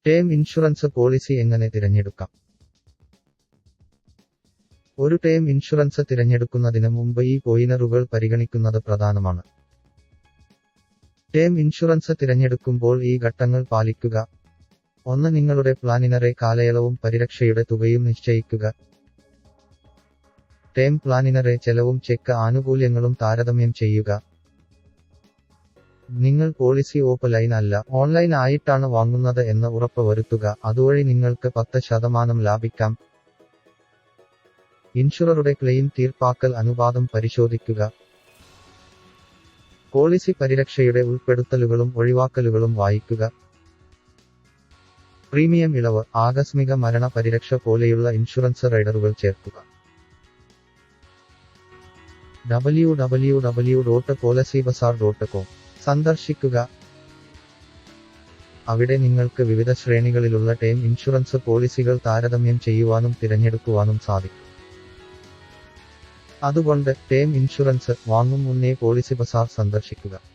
Term insurance policy എങ്ങനെ തിരഞ്ഞെടുക്കാം? ഒരു ടേം ഇൻഷുറൻസ് തിരഞ്ഞെടുക്കുന്നതിന് മുമ്പ് ഈ പോയിന്റുകൾ പരിഗണിക്കുന്നത് പ്രധാനമാണ്. ടേം ഇൻഷുറൻസ് തിരഞ്ഞെടുക്കുമ്പോൾ ഈ ഘട്ടങ്ങൾ പാലിക്കുക. 1. നിങ്ങളുടെ പ്ലാനിനറെ കാലയളവും പരിരക്ഷയുടെ തുകയും നിശ്ചയിക്കുക. ടേം പ്ലാനിനറെ ചെലവും ചെക്ക് ആനുകൂല്യങ്ങളും താരതമ്യം ചെയ്യുക. നിങ്ങൾ പോളിസി ഓഫ്ലൈൻ അല്ല ഓൺലൈൻ ആയിട്ടാണ് വാങ്ങുന്നത് എന്ന് ഉറപ്പ് വരുത്തുക. അതുവഴി നിങ്ങൾക്ക് 10% ലാഭിക്കാം. ഇൻഷുററുടെ ക്ലെയിം തീർപ്പാക്കൽ അനുപാതം പരിശോധിക്കുക. പോളിസി പരിരക്ഷയുടെ ഉൾപ്പെടുത്തലുകളും ഒഴിവാക്കലുകളും വായിക്കുക. പ്രീമിയം ഇളവ്, ആകസ്മിക മരണ പരിരക്ഷ പോലെയുള്ള ഇൻഷുറൻസ് റൈഡറുകൾ ചേർക്കുക. www.policybazar.com സന്ദർശിക്കുക. അവിടെ നിങ്ങൾക്ക് വിവിധ ശ്രേണികളിലുള്ള ടേം ഇൻഷുറൻസ് പോളിസികൾ താരതമ്യം ചെയ്യുവാനും തിരഞ്ഞെടുക്കുവാനും സാധിക്കും. അതുകൊണ്ട് ടേം ഇൻഷുറൻസ് വാങ്ങും മുന്നേ പോളിസി ബസാർ സന്ദർശിക്കുക.